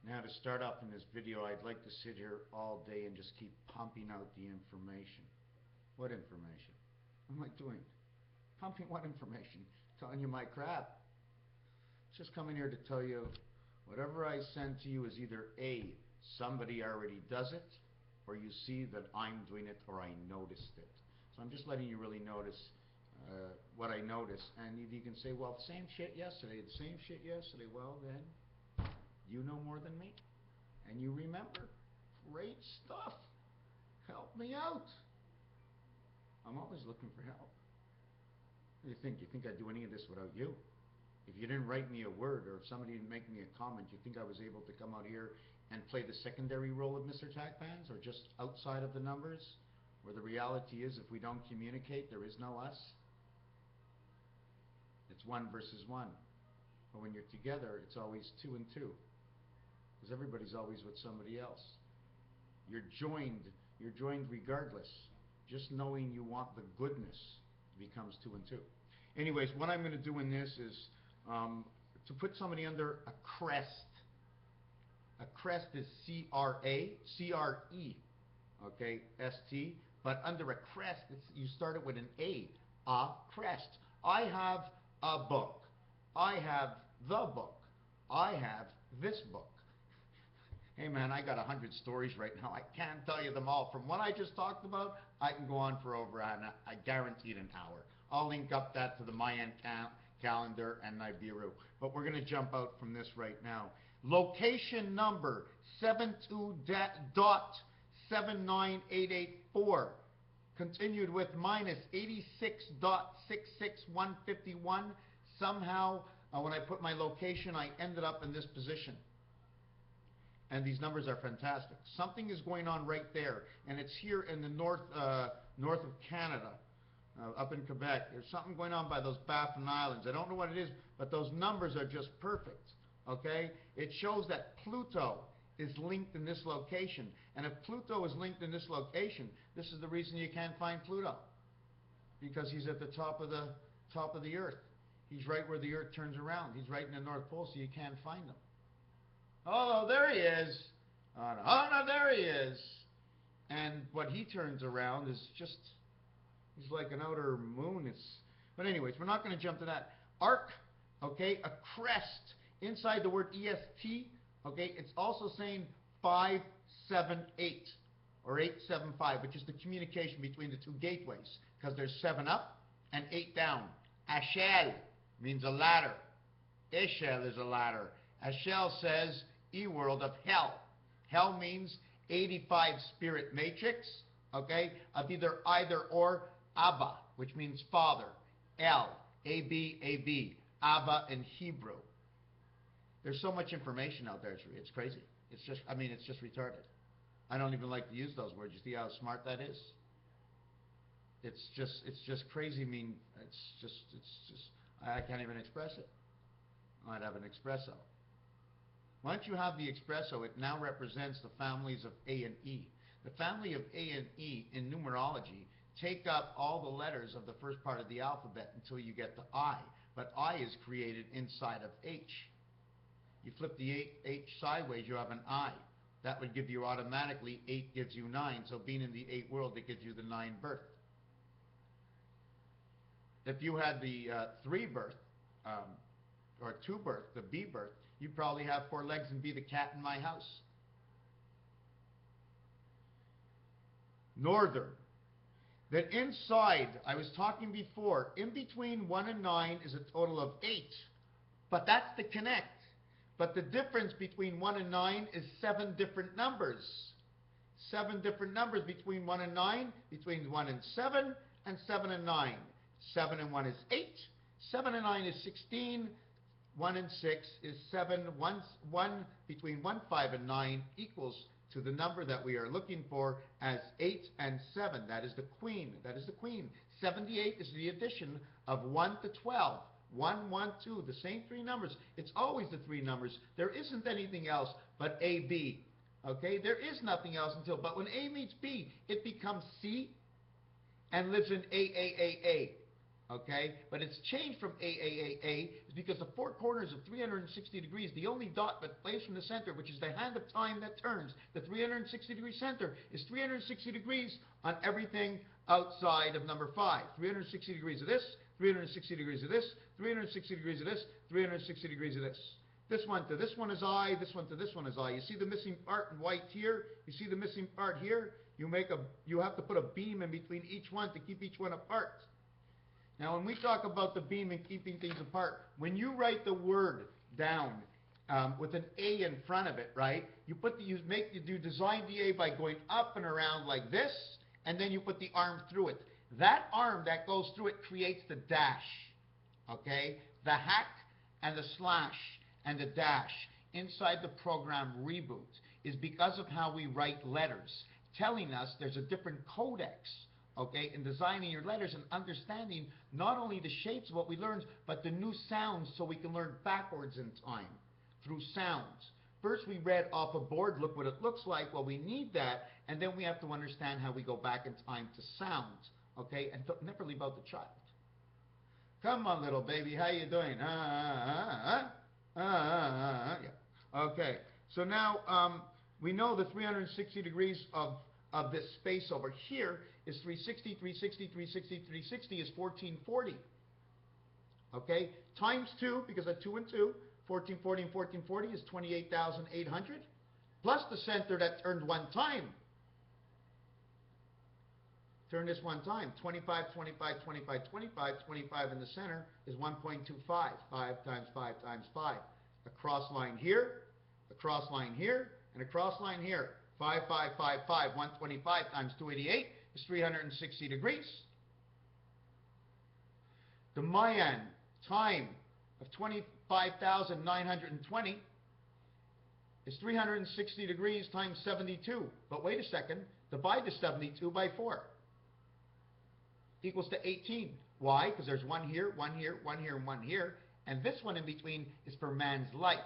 Now, to start off in this video, I'd like to sit here all day and just keep pumping out the information. What information? What am I doing? Pumping what information? Telling you my crap. Just coming here to tell you whatever I send to you is either A, somebody already does it, or you see that I'm doing it or I noticed it. So I'm just letting you really notice what I notice. And you can say, well, same shit yesterday, the same shit yesterday. Well, then you know more than me. And you remember. Great stuff. Help me out. I'm always looking for help. What do you think? You think I'd do any of this without you? If you didn't write me a word, or if somebody didn't make me a comment, you think I was able to come out here and play the secondary role of Mr. Tacpans, or just outside of the numbers, where the reality is if we don't communicate, there is no us? It's 1 versus 1. But when you're together, it's always 2 and 2. Because everybody's always with somebody else. You're joined regardless. Just knowing you want the goodness becomes 2 and 2. Anyways, what I'm going to do in this is to put somebody under a crest. A crest is C-R-A, C-R-E, okay, S-T. But under a crest, you start it with an A crest. I have a book. I have the book. I have this book. Hey man, I got 100 stories right now. I can't tell you them all. From what I just talked about, I can go on for over I guaranteed an hour. I'll link up that to the Mayan calendar and Nibiru. But we're going to jump out from this right now. Location number 72.79884. Continued with minus 86.66151. Somehow, when I put my location, I ended up in this position. And these numbers are fantastic. Something is going on right there, and it's here in the north of Canada, up in Quebec. There's something going on by those Baffin Islands. I don't know what it is, but those numbers are just perfect. Okay? It shows that Pluto is linked in this location, and if Pluto is linked in this location, this is the reason you can't find Pluto, because he's at the top of the Earth. He's right where the Earth turns around. He's right in the North Pole, so you can't find him. Oh, there he is. Oh, no, there he is. And what he turns around is just, he's like an outer moon. But anyways, we're not going to jump to that. Arc, okay, a crest. Inside the word EST, okay, it's also saying 578 or 875, which is the communication between the two gateways, because there's 7 up and 8 down. Ashel means a ladder. Eshel is a ladder. Ashel says E-world of hell. Hell means 85 spirit matrix, okay, of either or, Abba, which means father, El, A-B, A-B, Abba in Hebrew. There's so much information out there, it's crazy. It's just, I mean, it's just retarded. I don't even like to use those words. You see how smart that is? It's just crazy. I mean, it's just, I can't even express it. I'd have an espresso. Once you have the espresso, it now represents the families of A and E. The family of A and E in numerology take up all the letters of the first part of the alphabet until you get to I. But I is created inside of H. You flip the H sideways, you have an I. That would give you automatically 8 gives you 9. So being in the 8 world, it gives you the 9 birth. If you had the 3 birth, or 2 birth, the B birth, you'd probably have 4 legs and be the cat in my house. Northern. That inside, I was talking before, in between 1 and 9 is a total of 8. But that's the connect. But the difference between 1 and 9 is 7 different numbers. 7 different numbers between 1 and 9, between 1 and 7, and 7 and 9. 7 and 1 is 8. 7 and 9 is 16. 1 and 6 is 7. 1 between 1, 5, and 9 equals to the number that we are looking for as 8 and 7. That is the queen. That is the queen. 78 is the addition of 1 to 12. 1, 1, 2, the same 3 numbers. It's always the 3 numbers. There isn't anything else but A, B. Okay? There is nothing else until, but when A meets B, it becomes C and lives in A, A, A, A. Okay, but it's changed from AAAA is because the four corners of 360 degrees, the only dot that plays from the center, which is the hand of time that turns, the 360 degree center is 360 degrees on everything outside of number 5. 360 degrees of this, 360 degrees of this, 360 degrees of this, 360 degrees of this. This one to this one is I, this one to this one is I. You see the missing part in white here? You see the missing part here? You have to put a beam in between each one to keep each one apart. Now, when we talk about the beam and keeping things apart, when you write the word down with an A in front of it, right? You design the A by going up and around like this, and then you put the arm through it. That arm that goes through it creates the dash, okay? The hack and the slash and the dash inside the program Reboot is because of how we write letters, telling us there's a different codex, okay, in designing your letters and understanding not only the shapes of what we learned, but the new sounds so we can learn backwards in time through sounds. First we read off a board, look what it looks like, well we need that, and then we have to understand how we go back in time to sounds, okay, and never leave out the child. Come on little baby, how you doing? Yeah. Okay, so now we know the 360 degrees of this space over here is 360, 360, 360, 360 is 1440. Okay, times 2, because of 2 and 2, 1440 and 1440 is 28,800, plus the center that turned one time. Turn this one time, 25, 25, 25, 25, 25 in the center is 1.25, 5 times 5 times 5. A cross line here, a cross line here, and a cross line here. 5, 5, 5, 5, 125 times 288 is 360 degrees. The Mayan time of 25,920 is 360 degrees times 72. But wait a second, divide the 72 by 4. Equals to 18. Why? Because there's one here, one here, one here, and one here. And this one in between is for man's life.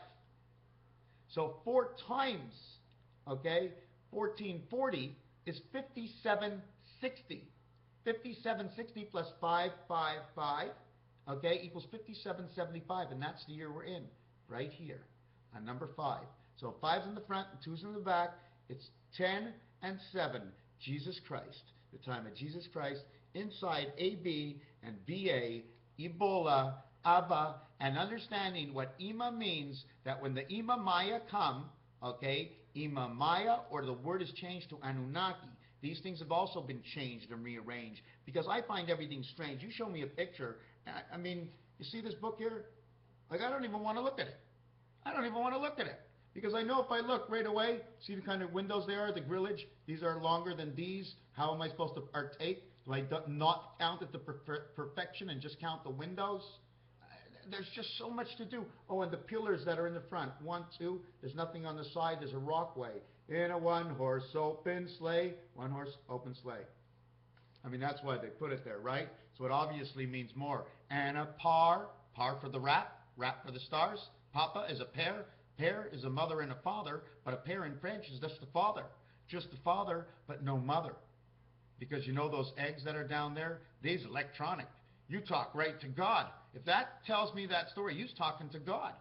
So 4 times, okay, 1440 is 5760. 5760 plus 555, okay, equals 5775. And that's the year we're in, right here, on number 5. So 5's in the front and 2's in the back. It's 10 and 7. Jesus Christ, the time of Jesus Christ, inside AB and BA, Ebola, Abba, and understanding what Ima means, that when the Ima Maya come, okay, Ima Maya, or the word is changed to Anunnaki. These things have also been changed and rearranged, because I find everything strange. You show me a picture, I mean, you see this book here? Like, I don't even want to look at it. I don't even want to look at it. Because I know if I look right away, see the kind of windows they are, the grillage, these are longer than these. How am I supposed to partake? Do I not count at the perfection and just count the windows? There's just so much to do. Oh, and the pillars that are in the front. 1, 2, there's nothing on the side, there's a walkway. In a one-horse open sleigh, one-horse open sleigh. I mean, that's why they put it there, right? So it obviously means more. And a par for the rat for the stars. Papa is a pair is a mother and a father, but a pair in French is just the father. Just the father, but no mother. Because you know those eggs that are down there? These electronic. You talk right to God. If that tells me that story, you's talking to God.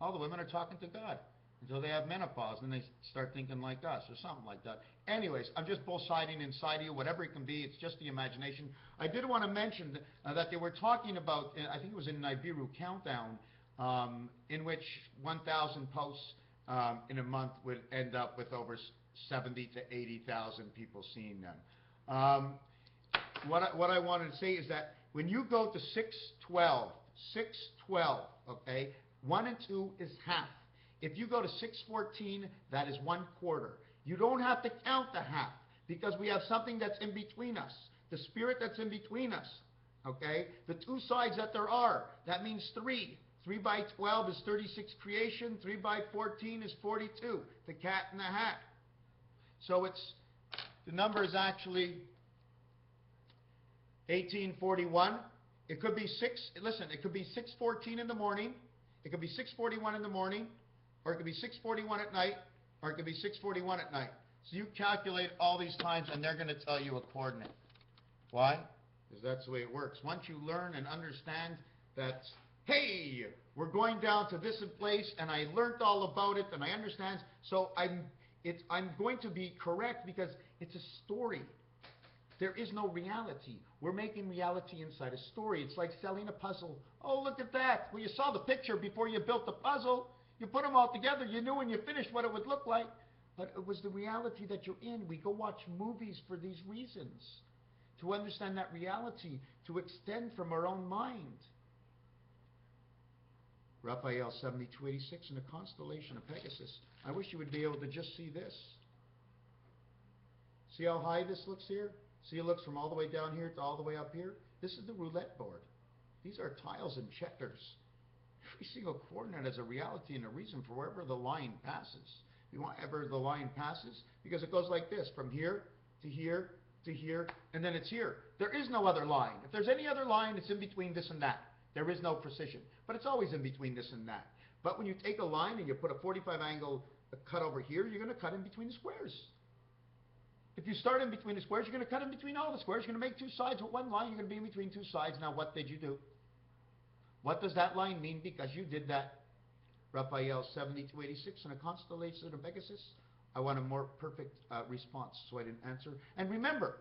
All the women are talking to God until they have menopause, and they start thinking like us or something like that. Anyways, I'm just bullshitting inside of you, whatever it can be. It's just the imagination. I did want to mention that they were talking about, I think it was in Nibiru Countdown, in which 1,000 posts in a month would end up with over 70 to 80,000 people seeing them. What I wanted to say is that when you go to 612, okay, 1 and 2 is half. If you go to 614, that is 1/4. You don't have to count the half, because we have something that's in between us, the spirit that's in between us, okay? The 2 sides that there are, that means 3. 3 by 12 is 36 creation, 3 by 14 is 42, the cat in the hat. So the number is actually 1841. It could be it could be 6:14 in the morning, it could be 6:41 in the morning, or it could be 6:41 at night, or it could be 6:41 at night. So you calculate all these times, and they're going to tell you a coordinate. Why? Because that's the way it works. Once you learn and understand that, hey, we're going down to this place, and I learned all about it, and I understand, so I'm going to be correct because it's a story. There is no reality. We're making reality inside a story. It's like selling a puzzle. Oh, look at that. Well, you saw the picture before you built the puzzle. You put them all together. You knew when you finished what it would look like. But it was the reality that you're in. We go watch movies for these reasons. To understand that reality. To extend from our own mind. Raphael 7286 in the constellation of Pegasus. I wish you would be able to just see this. See how high this looks here? See, it looks from all the way down here to all the way up here. This is the roulette board. These are tiles and checkers. Every single coordinate has a reality and a reason for wherever the line passes. Wherever the line passes, because it goes like this, from here to here to here, and then it's here. There is no other line. If there's any other line, it's in between this and that. There is no precision, but it's always in between this and that. But when you take a line and you put a 45 angle cut over here, you're going to cut in between the squares. If you start in between the squares, you're going to cut in between all the squares. You're going to make two sides with one line. You're going to be in between two sides. Now, what did you do? What does that line mean? Because you did that. Raphael 7286 in a constellation of Pegasus. I want a more perfect response, so I didn't answer. And remember,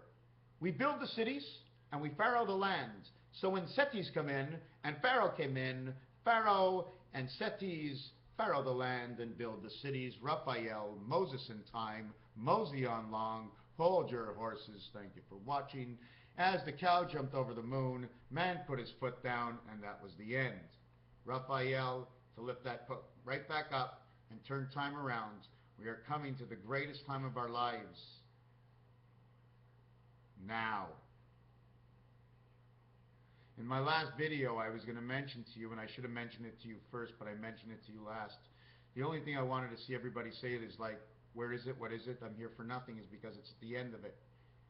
we build the cities and we farrow the land. So when Setis come in and Pharaoh came in, Pharaoh and Setis farrow the land and build the cities. Raphael, Moses in time, Mosey on long. Hold your horses. Thank you for watching. As the cow jumped over the moon, man put his foot down, and that was the end. Raphael, to lift that foot right back up and turn time around. We are coming to the greatest time of our lives. Now. In my last video, I was going to mention to you, and I should have mentioned it to you first, but I mentioned it to you last. The only thing I wanted to see everybody say it is like, where is it? What is it? I'm here for nothing, is because it's at the end of it.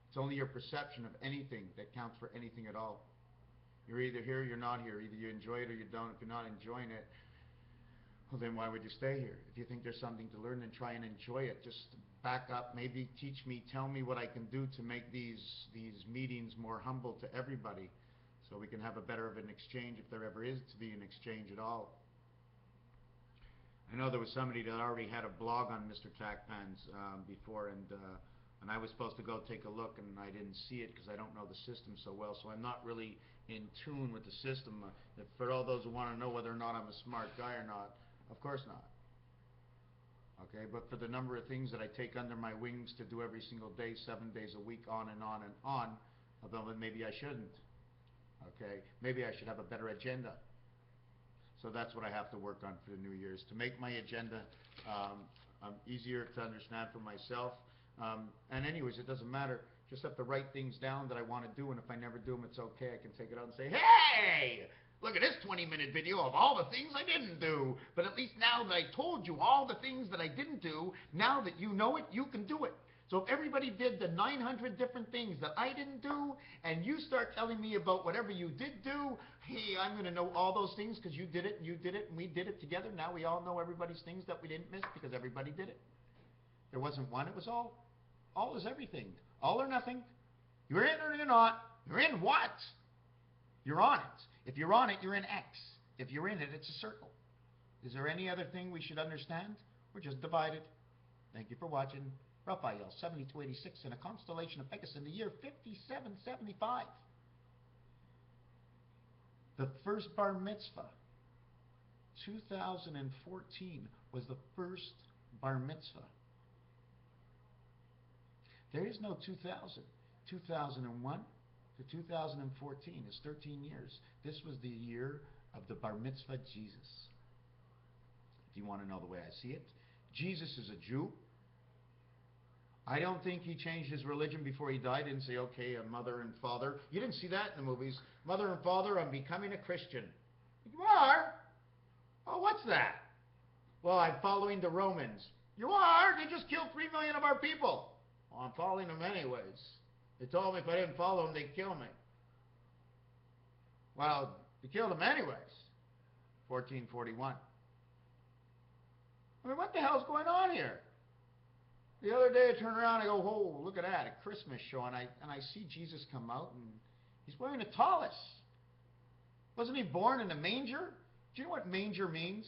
It's only your perception of anything that counts for anything at all. You're either here or you're not here. Either you enjoy it or you don't. If you're not enjoying it, well, then why would you stay here? If you think there's something to learn, then try and enjoy it. Just back up, maybe teach me, tell me what I can do to make these meetings more humble to everybody, so we can have a better of an exchange, if there ever is to be an exchange at all. I know there was somebody that already had a blog on Mr. Tacpans before, and I was supposed to go take a look, and I didn't see it because I don't know the system so well, so I'm not really in tune with the system. For all those who want to know whether or not I'm a smart guy or not, of course not. Okay, but for the number of things that I take under my wings to do every single day, 7 days a week, on and on and on, although maybe I shouldn't. Okay, maybe I should have a better agenda. So that's what I have to work on for the New Year's, to make my agenda easier to understand for myself. And anyways, it doesn't matter. Just have to write things down that I want to do, and if I never do them, it's okay. I can take it out and say, hey, look at this 20-minute video of all the things I didn't do. But at least now that I told you all the things that I didn't do, now that you know it, you can do it. So if everybody did the 900 different things that I didn't do, and you start telling me about whatever you did do, hey, I'm going to know all those things because you did it, and you did it, and we did it together. Now we all know everybody's things that we didn't miss because everybody did it. There wasn't one, it was all. All is everything. All or nothing. You're in or you're not. You're in what? You're on it. If you're on it, you're in X. If you're in it, it's a circle. Is there any other thing we should understand? We're just divided. Thank you for watching. Raphael 7286 in a constellation of Pegasus in the year 5775. The first bar mitzvah, 2014, was the first bar mitzvah. There is no 2000. 2001 to 2014 is 13 years. This was the year of the bar mitzvah Jesus. Do you want to know the way I see it? Jesus is a Jew. I don't think he changed his religion before he died. He didn't say, okay, a mother and father. You didn't see that in the movies. Mother and father, I'm becoming a Christian. You are? Oh, what's that? Well, I'm following the Romans. You are? They just killed 3 million of our people. Well, I'm following them anyways. They told me if I didn't follow them, they'd kill me. Well, they killed them anyways. 1441. I mean, what the hell's going on here? The other day I turn around and I go, whoa, look at that, a Christmas show, and I see Jesus come out, and He's wearing a tallis. Wasn't he born in a manger? Do you know what manger means?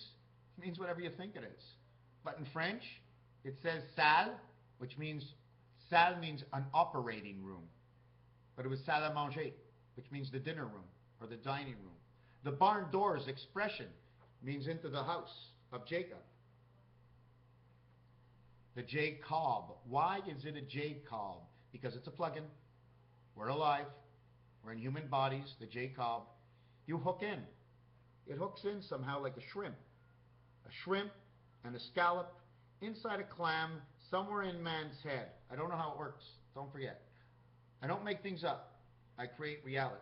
It means whatever you think it is. But in French, it says salle, which means, salle means an operating room. But it was salle à manger, which means the dinner room or the dining room. The barn doors expression means into the house of Jacob. The Jacob. Why is it a Jacob? Because it's a plug-in. We're alive. We're in human bodies, the Jacob. You hook in. It hooks in somehow like a shrimp. A shrimp and a scallop inside a clam somewhere in man's head. I don't know how it works. Don't forget. I don't make things up. I create realities,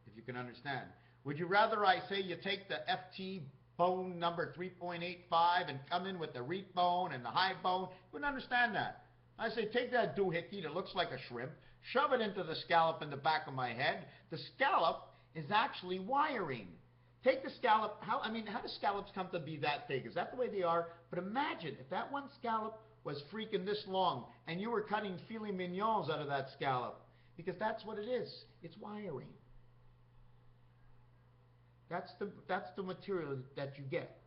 if you can understand. Would you rather I say you take the FT bone number 3.85 and come in with the reef bone and the high bone? You wouldn't understand that. I say take that doohickey that looks like a shrimp, shove it into the scallop in the back of my head. The scallop is actually wiring. Take the scallop, how do scallops come to be that big? Is that the way they are? But imagine if that one scallop was freaking this long and you were cutting filet mignons out of that scallop, because that's what it is. It's wiring. That's the material that you get.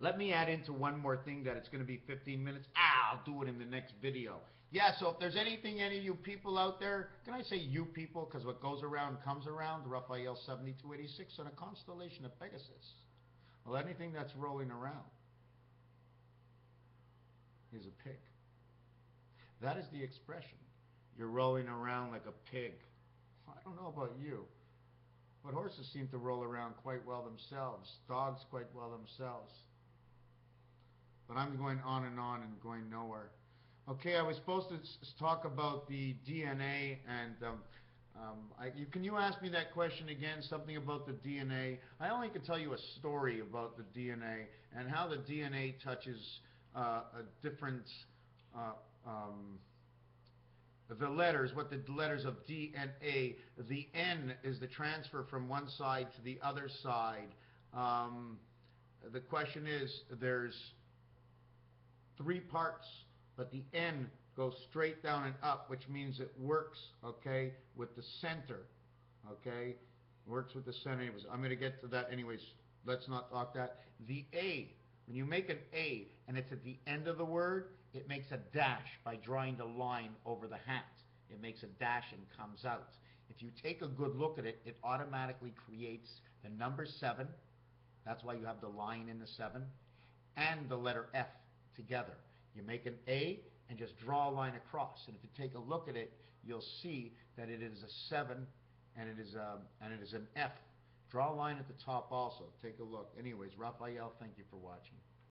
Let me add into one more thing that it's going to be 15 minutes. I'll do it in the next video. Yeah, so if there's anything, any of you people out there, can I say you people, because what goes around comes around, Raphael 7286 on a constellation of Pegasus. Well, anything that's rolling around is a pig. That is the expression. You're rolling around like a pig. I don't know about you, but horses seem to roll around quite well themselves. Dogs quite well themselves. But I'm going on and going nowhere. Okay, I was supposed to talk about the DNA, and can you ask me that question again, something about the DNA? I only can tell you a story about the DNA and how the DNA touches a different, the letters, what the letters of DNA, the N is the transfer from one side to the other side. The question is, there's 3 parts, but the N goes straight down and up, which means it works, okay, with the center, okay? Works with the center. Anyways, I'm going to get to that anyways. Let's not talk that. The A, when you make an A and it's at the end of the word, it makes a dash by drawing the line over the hat. It makes a dash and comes out. If you take a good look at it, it automatically creates the number 7. That's why you have the line in the 7, and the letter F together. You make an A and just draw a line across. And if you take a look at it, you'll see that it is a 7 and it is an F. Draw a line at the top also. Take a look. Anyways, Raphael, thank you for watching.